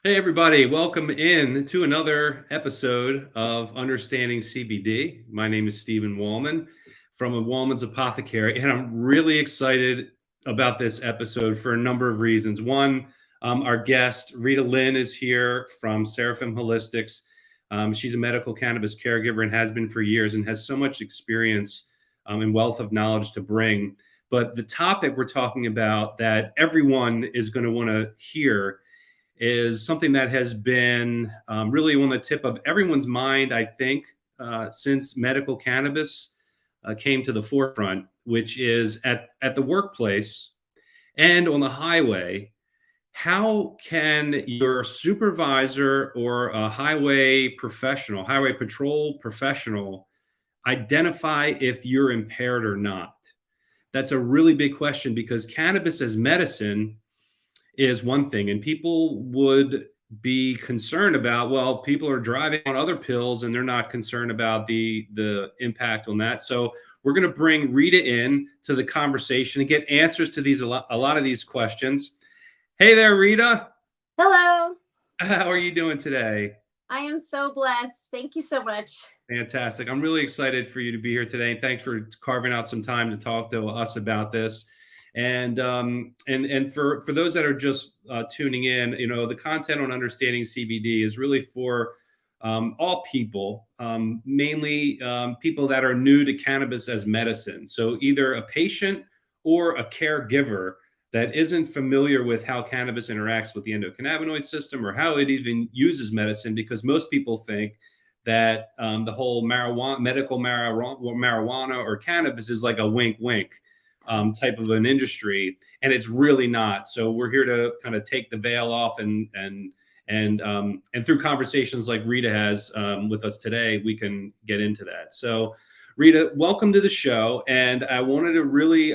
Hey, everybody, welcome in to another episode of Understanding CBD. My name is Stephen Wallman from Wallman's Apothecary, and I'm really excited about this episode for a number of reasons. One, our guest, Rita Lynn, is here from Seraphim Holistics. She's a medical cannabis caregiver and has been for years and has so much experience and wealth of knowledge to bring. But the topic we're talking about that everyone is going to want to hear is something that has been really on the tip of everyone's mind, I think, since medical cannabis came to the forefront, which is at the workplace and on the highway. How can your supervisor or a highway professional, highway patrol professional, identify if you're impaired or not? That's a really big question because cannabis as medicine is one thing, and people would be concerned about, well, people are driving on other pills and they're not concerned about the impact on that. So we're going to bring Rita in to the conversation and get answers to a lot of these questions. Hey there, Rita. Hello. How are you doing today? I am so blessed. Thank you so much. Fantastic. I'm really excited for you to be here today, and thanks for carving out some time to talk to us about this. And for those that are just tuning in, the content on understanding CBD is really for all people, mainly people that are new to cannabis as medicine. So either a patient or a caregiver that isn't familiar with how cannabis interacts with the endocannabinoid system or how it even uses medicine, because most people think that the whole medical marijuana or cannabis is like a wink, wink type of an industry, and it's really not. So we're here to kind of take the veil off, and through conversations like Rita has with us today, we can get into that. So, Rita, welcome to the show, and I wanted to really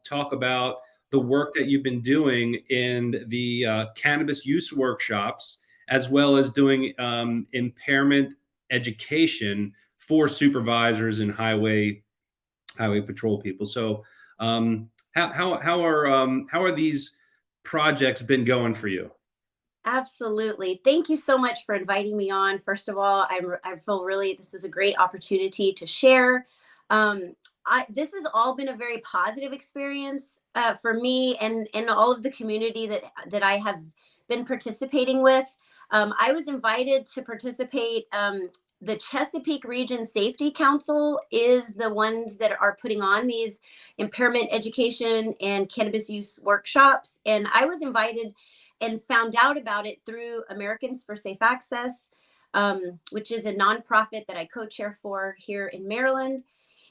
talk about the work that you've been doing in the cannabis use workshops, as well as doing impairment education for supervisors and highway patrol people. So, how are these projects been going for you? Absolutely. Thank you so much for inviting me on. First of all, I feel really this is a great opportunity to share. This has all been a very positive experience for me and all of the community that I have been participating with. I was invited to participate. The Chesapeake Region Safety Council is the ones that are putting on these impairment education and cannabis use workshops. And I was invited and found out about it through Americans for Safe Access, which is a nonprofit that I co-chair for here in Maryland.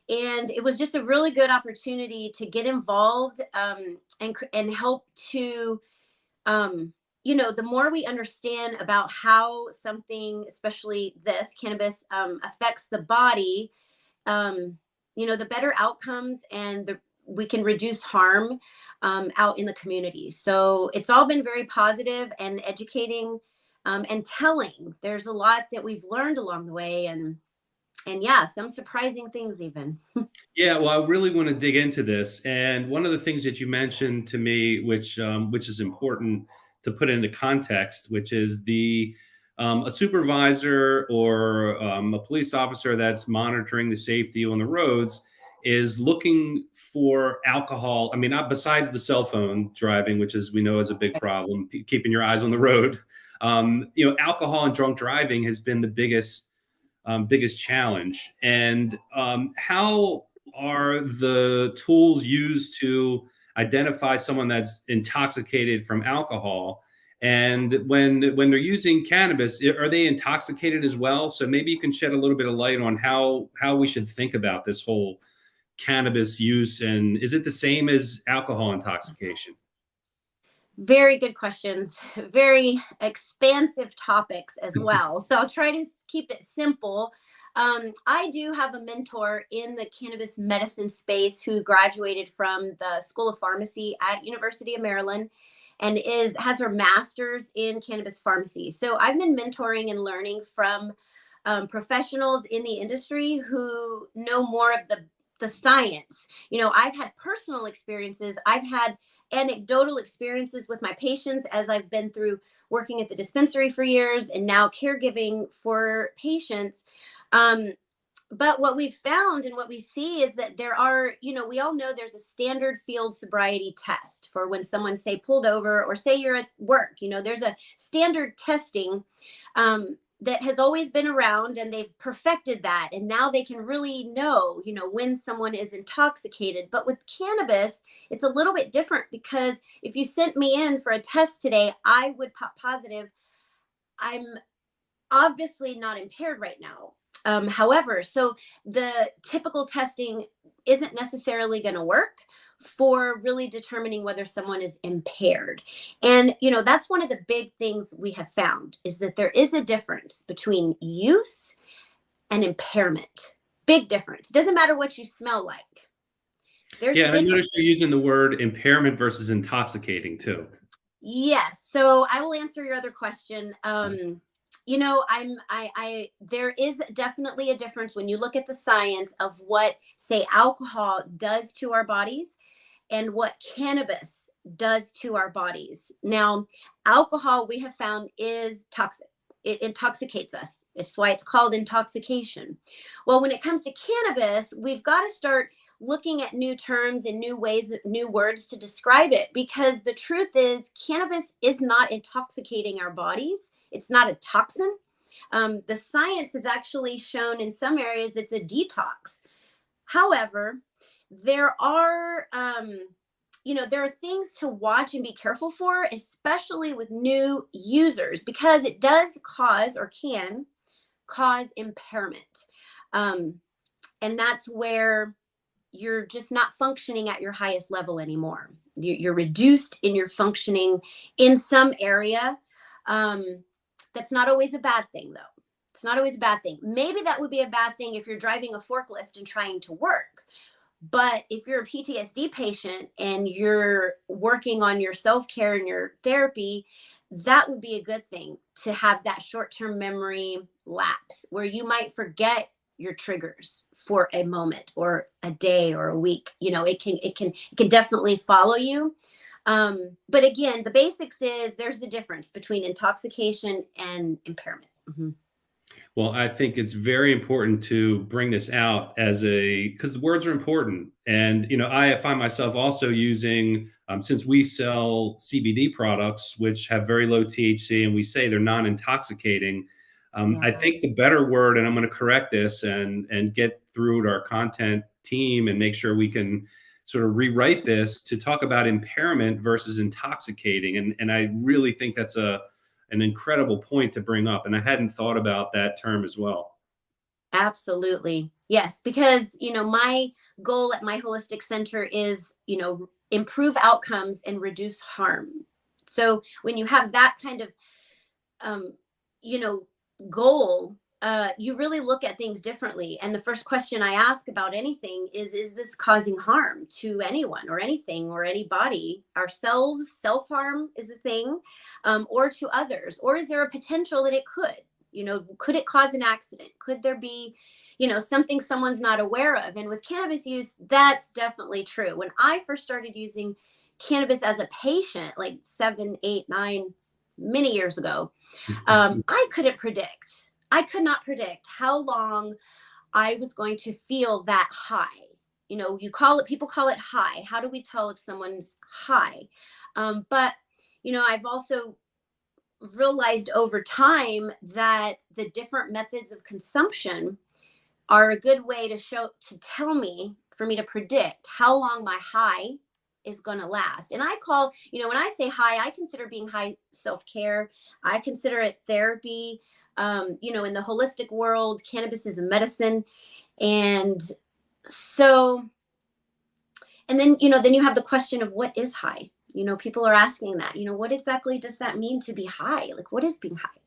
And it was just a really good opportunity to get involved and help to the more we understand about how something, especially this cannabis, affects the body, the better outcomes we can reduce harm out in the community. So it's all been very positive and educating and telling. There's a lot that we've learned along the way, and yeah, some surprising things even. Yeah, well, I really want to dig into this, and one of the things that you mentioned to me, which is important to put into context, which is the a supervisor or a police officer that's monitoring the safety on the roads is looking for alcohol. I mean, not besides the cell phone driving, which is we know is a big problem, keeping your eyes on the road. Alcohol and drunk driving has been the biggest challenge. And how are the tools used to identify someone that's intoxicated from alcohol? And when they're using cannabis, are they intoxicated as well? So maybe you can shed a little bit of light on how we should think about this whole cannabis use, and is it the same as alcohol intoxication? Very good questions. Very expansive topics as well. So I'll try to keep it simple. I do have a mentor in the cannabis medicine space who graduated from the School of Pharmacy at University of Maryland and has her master's in cannabis pharmacy. So I've been mentoring and learning from professionals in the industry who know more of the science. I've had personal experiences. I've had anecdotal experiences with my patients as I've been through working at the dispensary for years and now caregiving for patients. But what we've found and what we see is that there are, we all know there's a standard field sobriety test for when someone, say, pulled over, or say you're at work. There's a standard testing that has always been around, and they've perfected that. And now they can really know, when someone is intoxicated. But with cannabis, it's a little bit different, because if you sent me in for a test today, I would pop positive. I'm obviously not impaired right now. However, so the typical testing isn't necessarily going to work for really determining whether someone is impaired. And, that's one of the big things we have found, is that there is a difference between use and impairment. Big difference. Doesn't matter what you smell like. There's I noticed you're using the word impairment versus intoxicating too. Yes. So I will answer your other question. There is definitely a difference when you look at the science of what, say, alcohol does to our bodies and what cannabis does to our bodies. Now, alcohol, we have found, is toxic. It intoxicates us. It's why it's called intoxication. Well, when it comes to cannabis, we've got to start looking at new terms and new ways, new words to describe it, because the truth is cannabis is not intoxicating our bodies. It's not a toxin. The science has actually shown in some areas it's a detox. However, there are, there are things to watch and be careful for, especially with new users, because it does cause, or can cause, impairment. And that's where you're just not functioning at your highest level anymore. You're reduced in your functioning in some area. That's not always a bad thing, though. It's not always a bad thing. Maybe that would be a bad thing if you're driving a forklift and trying to work. But if you're a PTSD patient and you're working on your self-care and your therapy, that would be a good thing, to have that short-term memory lapse where you might forget your triggers for a moment or a day or a week. It can definitely follow you. But again, the basics is there's a difference between intoxication and impairment. Mm-hmm. Well, I think it's very important to bring this out because the words are important. And, I find myself also using, since we sell CBD products, which have very low THC, and we say they're non-intoxicating. I think the better word, and I'm going to correct this and get through to our content team and make sure we can sort of rewrite this to talk about impairment versus intoxicating. And I really think that's an incredible point to bring up. And I hadn't thought about that term as well. Absolutely. Yes. Because, my goal at my holistic center is, improve outcomes and reduce harm. So when you have that kind of, goal, you really look at things differently. And the first question I ask about anything is this causing harm to anyone or anything or anybody? Ourselves, self-harm is a thing, or to others? Or is there a potential that it could? Could it cause an accident? Could there be, something someone's not aware of? And with cannabis use, that's definitely true. When I first started using cannabis as a patient, like 7, 8, 9, many years ago, I could not predict how long I was going to feel that high. People call it high. How do we tell if someone's high? But I've also realized over time that the different methods of consumption are a good way for me to predict how long my high is going to last. And I call, when I say high, I consider being high self-care. I consider it therapy. In the holistic world, cannabis is a medicine. And so, and then you have the question of what is high? People are asking that, what exactly does that mean to be high? Like, what is being high?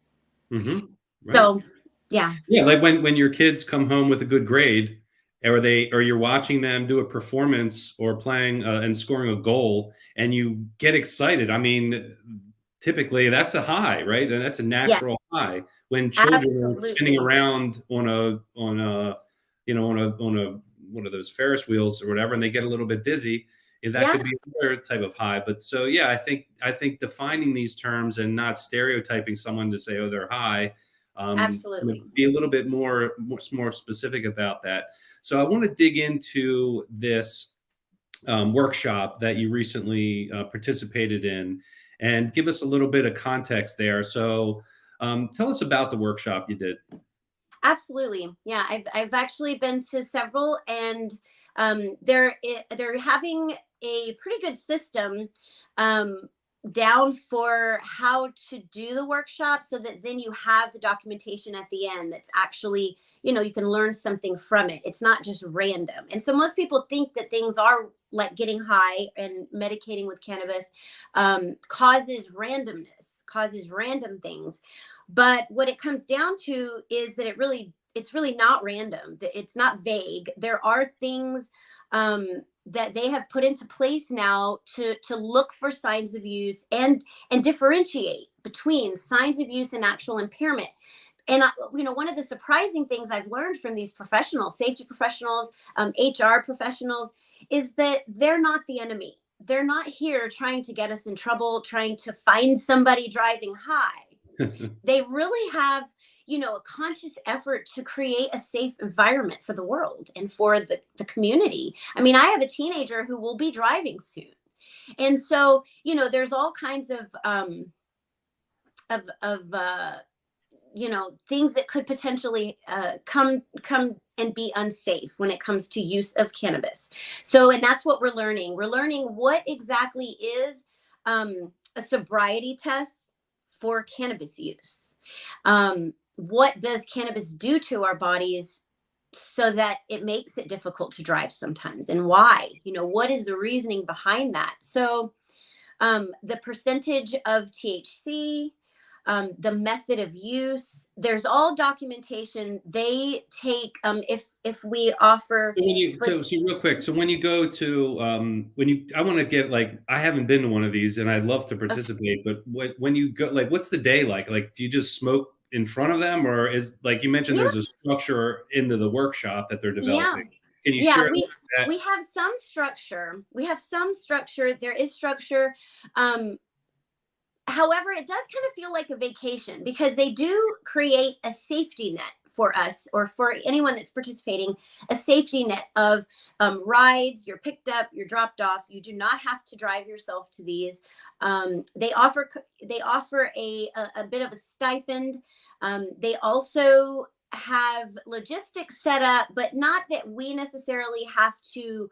Mm-hmm. Right. So, yeah. Yeah. Like when your kids come home with a good grade, or you're watching them do a performance or playing and scoring a goal, and you get excited. I mean, typically that's a high, right? And that's a natural high. When children are spinning around on a one of those Ferris wheels or whatever, and they get a little bit dizzy, That could be another type of high. But so, yeah, I think defining these terms and not stereotyping someone to say, oh, they're high, Absolutely. be a little bit more specific about that. So I want to dig into this workshop that you recently participated in and give us a little bit of context there. So tell us about the workshop you did. Absolutely. Yeah, I've actually been to several, and they're having a pretty good system um, down for how to do the workshop, so that then you have the documentation at the end that's actually, you can learn something from it. It's not just random. And so most people think that things are like getting high and medicating with cannabis causes randomness, causes random things. But what it comes down to is that it's really not random. It's not vague. There are things that they have put into place now to look for signs of use and differentiate between signs of use and actual impairment. And one of the surprising things I've learned from these professionals, safety professionals, HR professionals, is that they're not the enemy. They're not here trying to get us in trouble, trying to find somebody driving high. They really have, a conscious effort to create a safe environment for the world and for the community. I mean, I have a teenager who will be driving soon. And so, there's all kinds of things that could potentially come and be unsafe when it comes to use of cannabis. So, and that's what we're learning. We're learning what exactly is a sobriety test for cannabis use. What does cannabis do to our bodies so that it makes it difficult to drive sometimes, and why? What is the reasoning behind that? So the percentage of THC, the method of use, there's all documentation. They take if we offer So real quick, so when you go to I want to get, like, I haven't been to one of these and I'd love to participate, but when you go, like, what's the day like? Like, do you just smoke in front of them, or is, like you mentioned, there's a structure into the workshop that they're developing? Can you share that? We have some structure. There is structure. However, it does kind of feel like a vacation, because they do create a safety net for us, or for anyone that's participating, a safety net of rides. You're picked up, you're dropped off. You do not have to drive yourself to these. They offer a bit of a stipend. They also have logistics set up, but not that we necessarily have to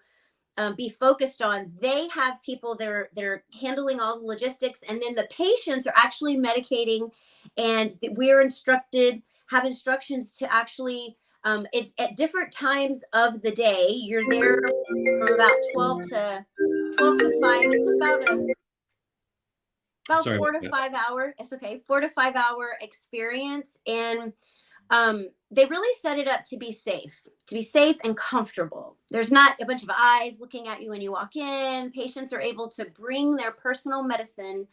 be focused on. They have people that are handling all the logistics, and then the patients are actually medicating, and we're have instructions to actually, it's at different times of the day. You're there from about 12 to 5. It's about 4 to 5 hour. It's okay. 4 to 5 hour experience. And they really set it up to be safe and comfortable. There's not a bunch of eyes looking at you when you walk in. Patients are able to bring their personal medicine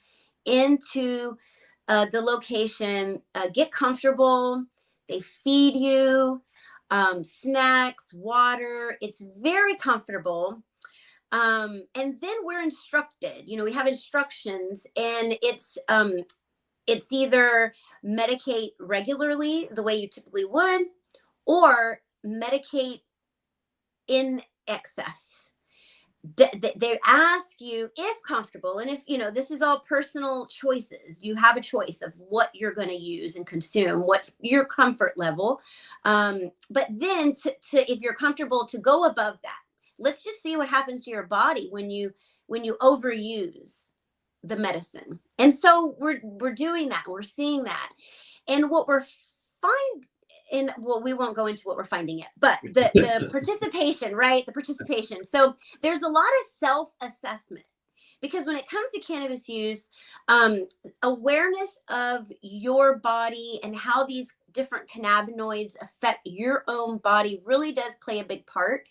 into the location, get comfortable. They feed you snacks, water. It's very comfortable. And then we're instructed. We have instructions, and it's either medicate regularly the way you typically would, or medicate in excess. They ask you if comfortable, and if this is all personal choices. You have a choice of what you're going to use and consume, what's your comfort level, but then to if you're comfortable to go above that. Let's just see what happens to your body when you overuse the medicine. And so we're doing that. We're seeing that. And what we're we won't go into what we're finding yet, but the participation, right? The participation. So there's a lot of self-assessment, because when it comes to cannabis use, awareness of your body and how these different cannabinoids affect your own body really does play a big part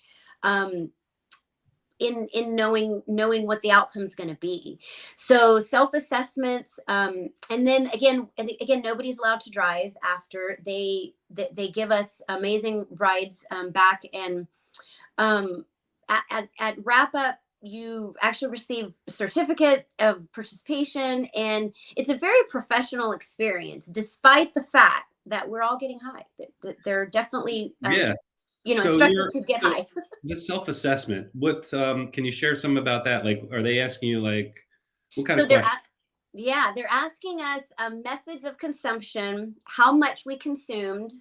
in knowing what the outcome is going to be. So self-assessments, and then again, nobody's allowed to drive after. They give us amazing rides back, and at wrap up, you actually receive a certificate of participation, and it's a very professional experience, despite the fact that we're all getting high. They're definitely, Yeah. So instructed to get so high. the self-assessment, what, can you share some about that? Like, are they asking you, like, what kind So of questions? yeah, they're asking us methods of consumption, how much we consumed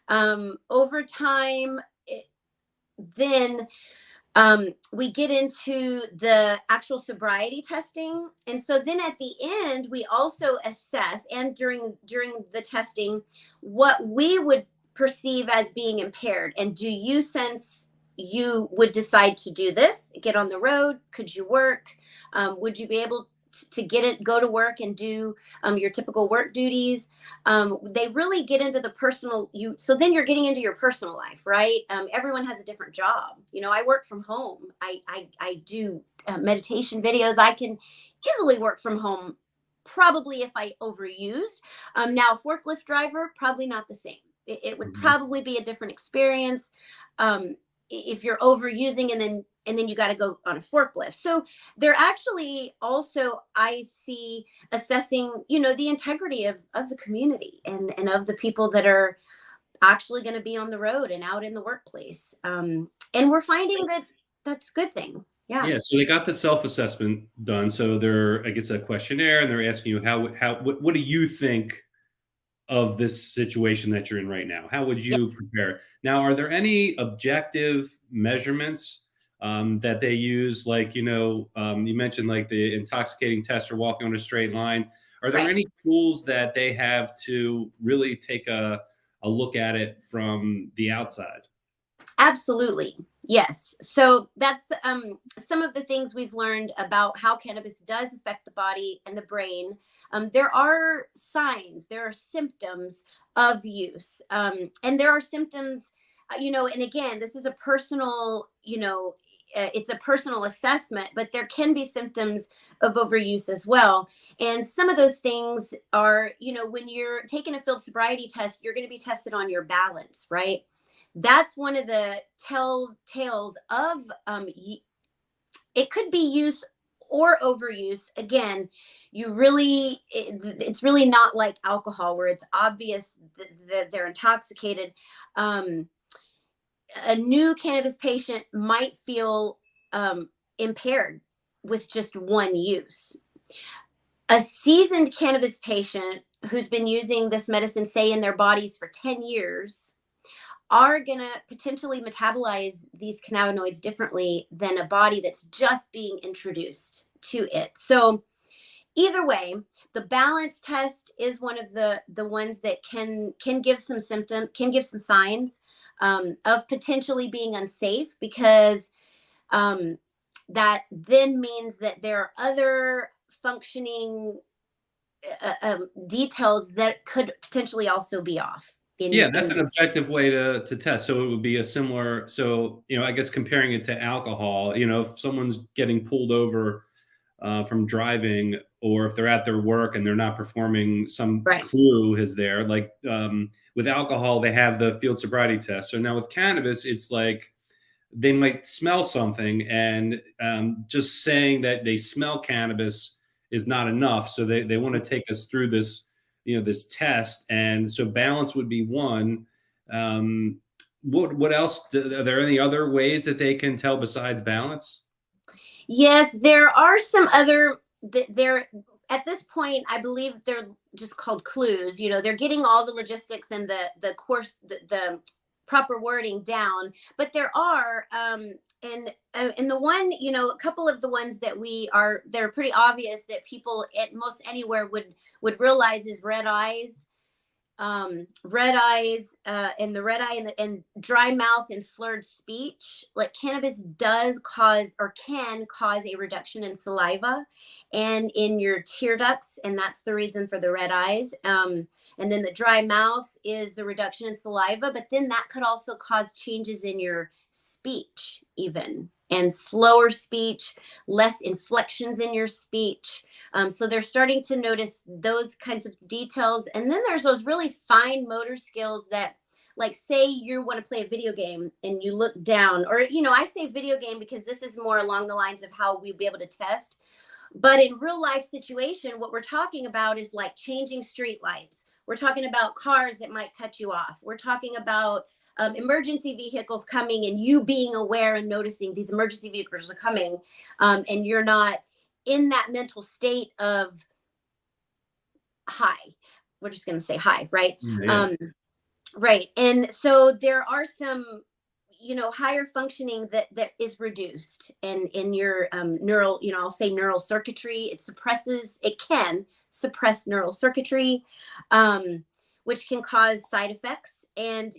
over time. Then we get into the actual sobriety testing, and so then at the end we also assess, and during the testing, what we would perceive as being impaired. And do you sense you would decide to do this, get on the road? Could you work? Would you be able to go to work and do your typical work duties? They really get into the personal, so then you're getting into your personal life, right? Everyone has a different job. I work from home. I do meditation videos. I can easily work from home, probably, if I overused. Now, a forklift driver, probably not the same. It would Mhm. probably be a different experience if you're overusing, and then you got to go on a forklift. So they're actually also, I see, assessing, the integrity of the community, and of the people that are actually going to be on the road and out in the workplace. And we're finding that that's a good thing. Yeah. Yeah, so they got the self-assessment done, so they're, I guess, a questionnaire, and they're asking you what do you think of this situation that you're in right now? How would you Yes. prepare? Now, are there any objective measurements that they use? Like, you mentioned like the intoxicating test or walking on a straight line. Are there Right. any tools that they have to really take a look at it from the outside? Absolutely. Yes. So that's some of the things we've learned about how cannabis does affect the body and the brain. There are signs, there are symptoms of use, and there are symptoms, and again, this is a personal, it's a personal assessment, but there can be symptoms of overuse as well. And some of those things are, when you're taking a field sobriety test, you're going to be tested on your balance, right? That's one of the tales of it could be use or overuse. Again, it's really not like alcohol, where it's obvious that they're intoxicated. um, a new cannabis patient might feel impaired with just one use. A seasoned cannabis patient who's been using this medicine, say, in their bodies for 10 years, are going to potentially metabolize these cannabinoids differently than a body that's just being introduced to it. So either way, the balance test is one of the ones that can give some symptoms, can give some signs of potentially being unsafe, because that then means that there are other functioning details that could potentially also be off Yeah, in that's an objective way to test. So it would be a similar. So I guess comparing it to alcohol, if someone's getting pulled over from driving, or if they're at their work and they're not performing, some right. clue is there. Like with alcohol, they have the field sobriety test. So now with cannabis, it's like they might smell something, and just saying that they smell cannabis is not enough. So they want to take us through this, this test. And so balance would be one. Um, what else? Are there any other ways that they can tell besides balance? Yes, there are some other. There, at this point, I believe they're just called clues. They're getting all the logistics and the proper wording down. But there are, and the one, a couple of the ones that they're pretty obvious that people at most anywhere would realize is red eyes, and the red eye, and dry mouth and slurred speech. Like, cannabis does cause, or can cause, a reduction in saliva and in your tear ducts, and that's the reason for the red eyes. And then the dry mouth is the reduction in saliva, but then that could also cause changes in your speech, even, and slower speech, less inflections in your speech. So they're starting to notice those kinds of details. And then there's those really fine motor skills that, like say you want to play a video game and you look down, or, I say video game because this is more along the lines of how we'd be able to test. But in real life situation, what we're talking about is like changing street lights. We're talking about cars that might cut you off. We're talking about emergency vehicles coming and you being aware and noticing these emergency vehicles are coming, and you're not in that mental state of high. We're just going to say high, right? Yeah. Right. And so there are some, higher functioning that is reduced in your neural, I'll say neural circuitry. It can suppress neural circuitry, which can cause side effects. And,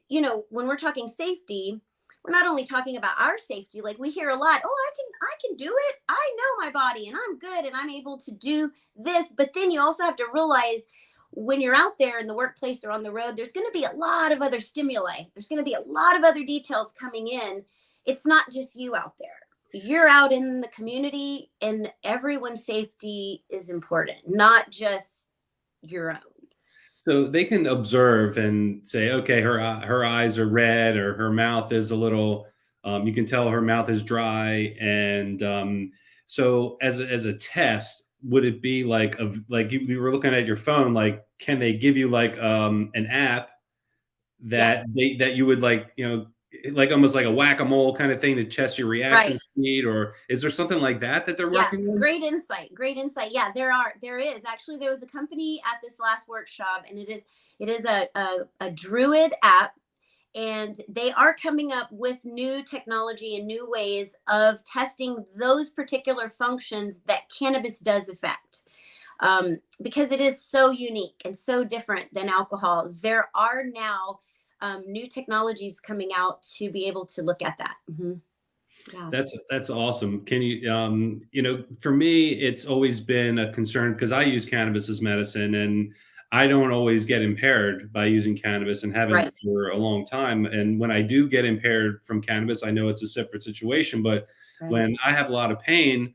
when we're talking safety, we're not only talking about our safety. Like we hear a lot, oh, I can do it. I know my body and I'm good and I'm able to do this. But then you also have to realize when you're out there in the workplace or on the road, there's going to be a lot of other stimuli. There's going to be a lot of other details coming in. It's not just you out there. You're out in the community, and everyone's safety is important, not just your own. So they can observe and say, okay, her eyes are red, or her mouth is a little. You can tell her mouth is dry, and so as a test, would it be like you were looking at your phone? Like, can they give you like an app that that you would like, like almost like a whack-a-mole kind of thing to test your reaction speed, or is there something like that they're working on? Great insight. Yeah, there is actually, there was a company at this last workshop, and it is a Druid app, and they are coming up with new technology and new ways of testing those particular functions that cannabis does affect. Because it is so unique and so different than alcohol. There are now new technologies coming out to be able to look at that. Mm-hmm. Yeah. That's awesome. Can you, for me, it's always been a concern because I use cannabis as medicine, and I don't always get impaired by using cannabis, and haven't for a long time. And when I do get impaired from cannabis, I know it's a separate situation. But when I have a lot of pain,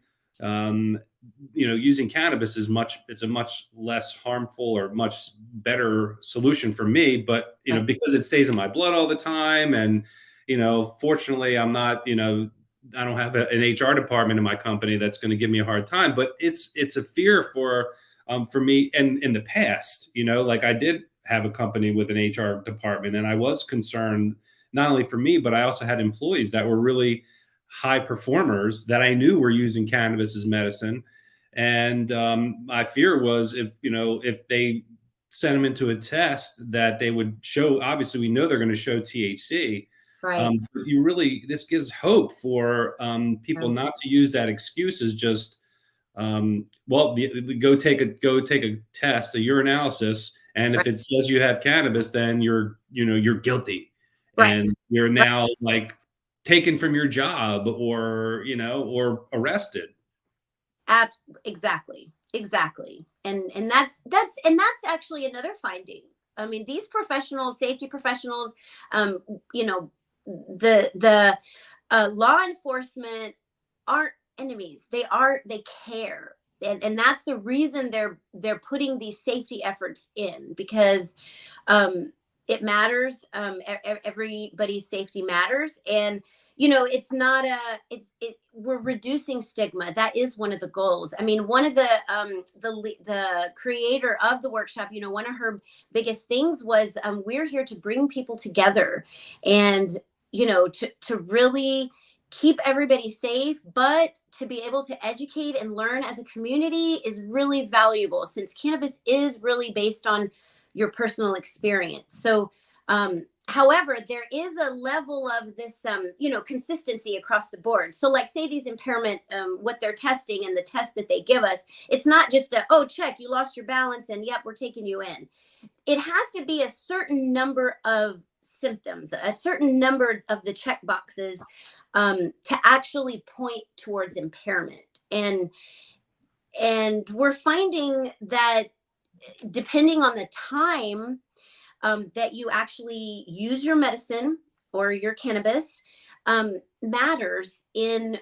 using cannabis it's a much less harmful or much better solution for me. But, because it stays in my blood all the time. And, fortunately, I'm not, I don't have an HR department in my company that's going to give me a hard time, but it's a fear for me. And in the past, like I did have a company with an HR department, and I was concerned not only for me, but I also had employees that were really high performers that I knew were using cannabis as medicine. And my fear was if they sent them into a test that they would show, obviously we know they're going to show THC. But this gives hope for people not to use that excuse as just, go take a test, a urinalysis. And if it says you have cannabis, then you're guilty. And you're now like taken from your job or arrested. Exactly. And that's actually another finding. I mean, these professionals, safety professionals, the law enforcement aren't enemies. They care. And that's the reason they're putting these safety efforts in, because it matters. Everybody's safety matters. And we're reducing stigma. That is one of the goals. I mean, one of the creator of the workshop, one of her biggest things was we're here to bring people together and, to really keep everybody safe, but to be able to educate and learn as a community is really valuable, since cannabis is really based on your personal experience. So, however, there is a level of this, consistency across the board. So like say these impairment, what they're testing and the test that they give us, it's not just check, you lost your balance and yep, we're taking you in. It has to be a certain number of symptoms, a certain number of the check boxes to actually point towards impairment. And we're finding that depending on the time that you actually use your medicine or your cannabis matters in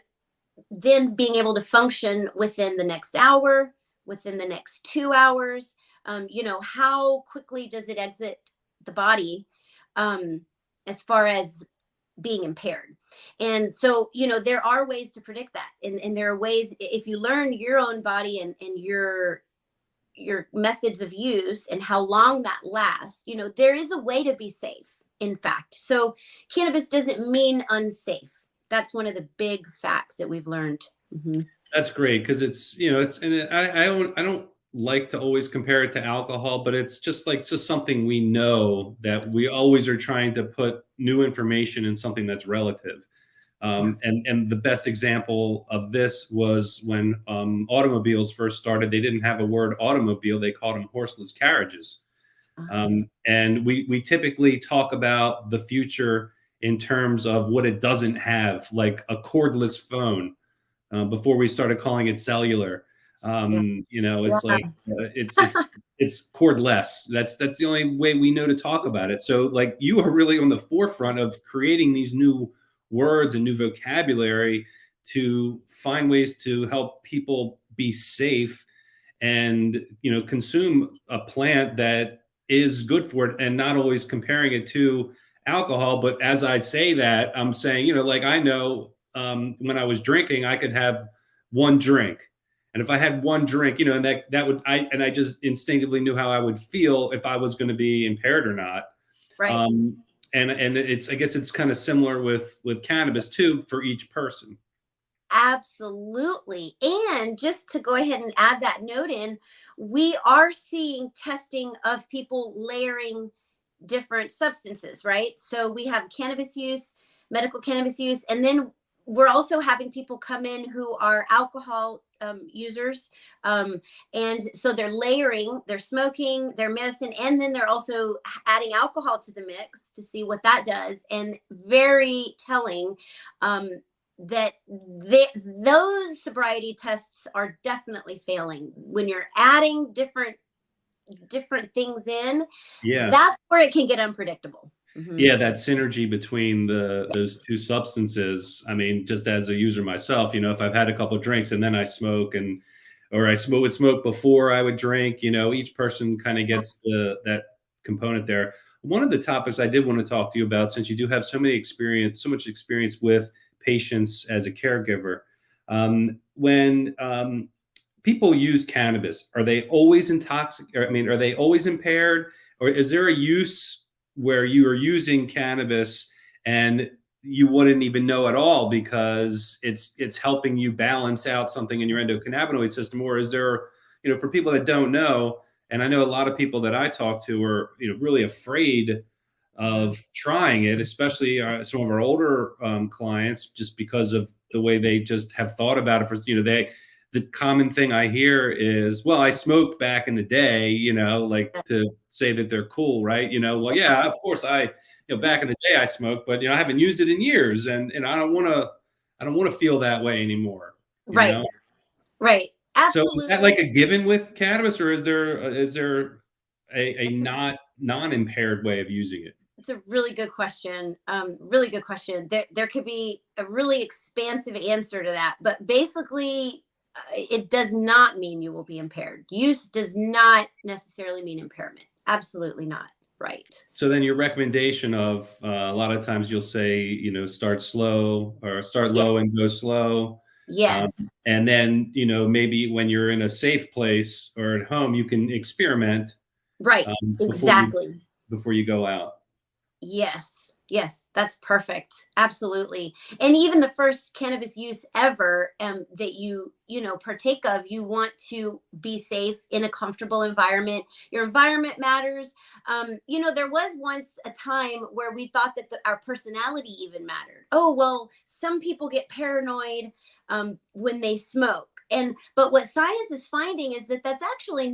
then being able to function within the next hour, within the next 2 hours. How quickly does it exit the body? as far as being impaired. And so, there are ways to predict that. And there are ways, if you learn your own body and your methods of use and how long that lasts, there is a way to be safe, in fact. So cannabis doesn't mean unsafe. That's one of the big facts that we've learned. Mm-hmm. That's great, because I don't like to always compare it to alcohol, but it's just something we know, that we always are trying to put new information in something that's relative. And the best example of this was when automobiles first started. They didn't have a word automobile; they called them horseless carriages. And we typically talk about the future in terms of what it doesn't have, like a cordless phone. Before we started calling it cellular, it's like it's cordless. That's the only way we know to talk about it. So like, you are really on the forefront of creating these new words and new vocabulary to find ways to help people be safe and consume a plant that is good for it, and not always comparing it to alcohol. But as I say that, I'm saying, like, I know when I was drinking, I could have one drink, and if I had one drink, and that would I just instinctively knew how I would feel if I was going to be impaired or not. Right. And I guess it's kind of similar with cannabis too, for each person. Absolutely. And just to go ahead and add that note in, we are seeing testing of people layering different substances, right? So we have cannabis use, medical cannabis use, and then we're also having people come in who are alcohol users. And so they're layering, they're smoking their medicine, and then they're also adding alcohol to the mix to see what that does. And very telling that those sobriety tests are definitely failing. When you're adding different things in, that's where it can get unpredictable. Mm-hmm. Yeah, that synergy between those two substances. I mean, just as a user myself, if I've had a couple of drinks and then I smoke, or I would smoke before I would drink, each person kind of gets that component there. One of the topics I did want to talk to you about, since you do have so much experience with patients as a caregiver, when people use cannabis, are they always intoxicated? I mean, are they always impaired, or is there a use where you are using cannabis and you wouldn't even know at all because it's helping you balance out something in your endocannabinoid system? Or is there, for people that don't know, and I know a lot of people that I talk to are, really afraid of trying it, especially some of our older clients, just because of the way they just have thought about it. For the common thing I hear is, well, I smoked back in the day, like to say that they're cool, right? Well, yeah, of course back in the day I smoked, but I haven't used it in years, and I don't want to feel that way anymore. Right. Right. Absolutely. So is that like a given with cannabis, or is there a non-impaired way of using it? It's a really good question. Really good question. There could be a really expansive answer to that, but basically, it does not mean you will be impaired. Use does not necessarily mean impairment. Absolutely not. Right. So then your recommendation of a lot of times you'll say, start slow, or start low and go slow. Yes. And then, maybe when you're in a safe place or at home, you can experiment. Right. Exactly. Before you go out. Yes. Yes, that's perfect. Absolutely. And even the first cannabis use ever that you partake of, you want to be safe in a comfortable environment. Your environment matters. There was once a time where we thought that our personality even mattered. Oh, well, some people get paranoid when they smoke. But what science is finding is that that's actually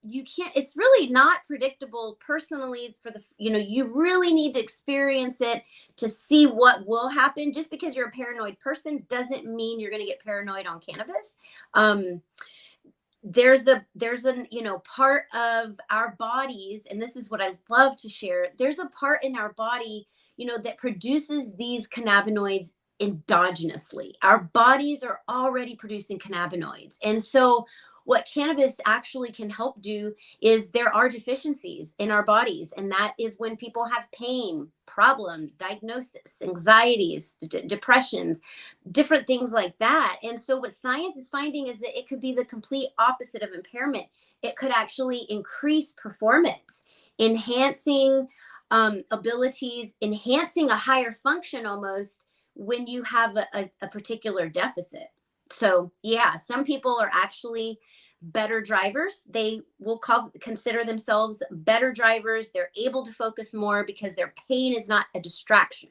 it's really not predictable personally you really need to experience it to see what will happen. Just because you're a paranoid person doesn't mean you're going to get paranoid on cannabis. There's a part of our bodies, and this is what I love to share. There's a part in our body, that produces these cannabinoids endogenously. Our bodies are already producing cannabinoids. And so what cannabis actually can help do is there are deficiencies in our bodies. And that is when people have pain, problems, diagnosis, anxieties, depressions, different things like that. And so what science is finding is that it could be the complete opposite of impairment. It could actually increase performance, enhancing abilities, enhancing a higher function almost when you have a particular deficit. So yeah, some people are actually better drivers. They will consider themselves better drivers. They're able to focus more because their pain is not a distraction.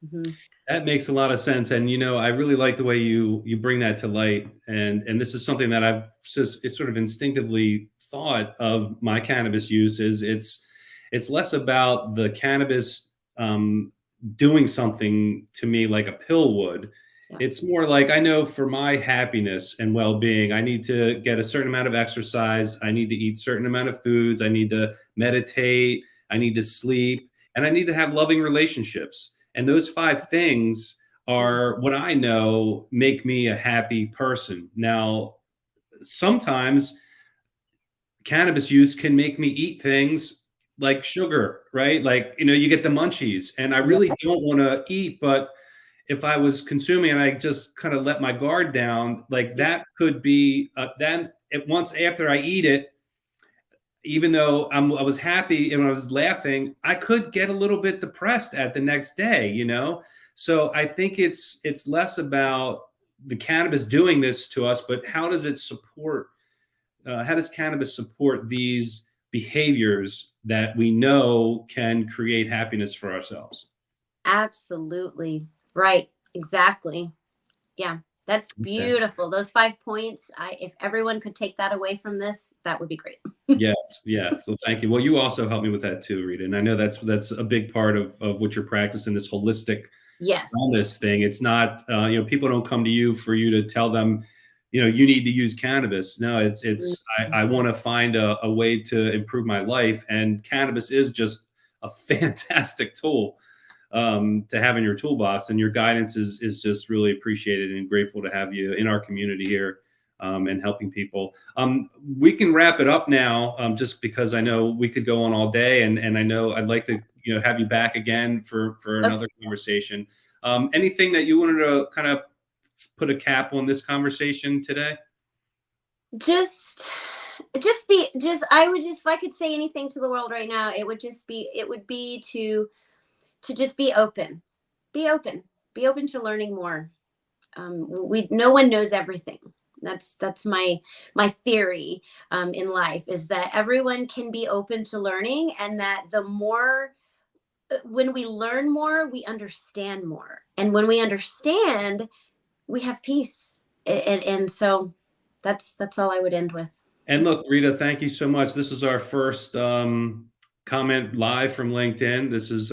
Mm-hmm. That makes a lot of sense, and I really like the way you bring that to light. And this is something that I've just it's sort of instinctively thought of my cannabis use. Is it's less about the cannabis doing something to me like a pill would. Yeah. It's more like, I know for my happiness and well-being, I need to get a certain amount of exercise. I need to eat certain amount of foods. I need to meditate. I need to sleep, and I need to have loving relationships. And those 5 things are what I know make me a happy person. Now, sometimes cannabis use can make me eat things like sugar, right? Like, you get the munchies, and I really don't want to eat, but if I was consuming and I just kind of let my guard down, like that could be, then once after I eat it, even though I was happy and I was laughing, I could get a little bit depressed at the next day, So I think it's less about the cannabis doing this to us, but how does it support? How does cannabis support these behaviors that we know can create happiness for ourselves? Absolutely. Right. Exactly. Yeah. That's Okay. beautiful. Those 5 points. If everyone could take that away from this, that would be great. Yes, yes. So thank you. Well, you also helped me with that too, Rita. And I know that's a big part of what you're practicing, this holistic Yes. wellness thing. It's not, people don't come to you for you to tell them, you need to use cannabis. No, I want to find a way to improve my life. And cannabis is just a fantastic tool to have in your toolbox. And your guidance is just really appreciated, and grateful to have you in our community here. And helping people. We can wrap it up now, just because I know we could go on all day, and I know I'd like to have you back again for another conversation. Anything that you wanted to kind of put a cap on this conversation today? I would just, if I could say anything to the world right now, it would be to just be open, be open to learning more. No one knows everything. That's my theory in life, is that everyone can be open to learning, and that the more, when we learn more, we understand more, and when we understand, we have peace. And so that's all I would end with. And look, Rita, thank you so much. This is our first comment live from LinkedIn. This is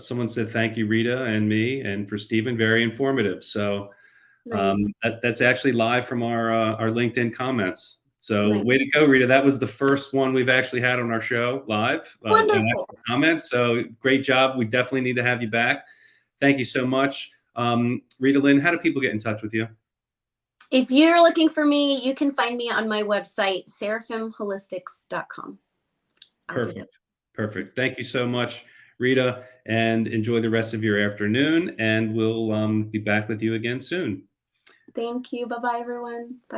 someone said thank you, Rita, and me, and for Stephen, very informative. So Nice. that's actually live from our LinkedIn comments. So Nice. way to go, Rita. That was the first one we've actually had on our show live. Wonderful. Comments. So great job. We definitely need to have you back. Thank you so much. Rita Lynn, how do people get in touch with you? If you're looking for me, you can find me on my website, seraphimholistics.com. Perfect. Perfect. Thank you so much, Rita, and enjoy the rest of your afternoon. And we'll be back with you again soon. Thank you. Bye-bye, everyone. Bye.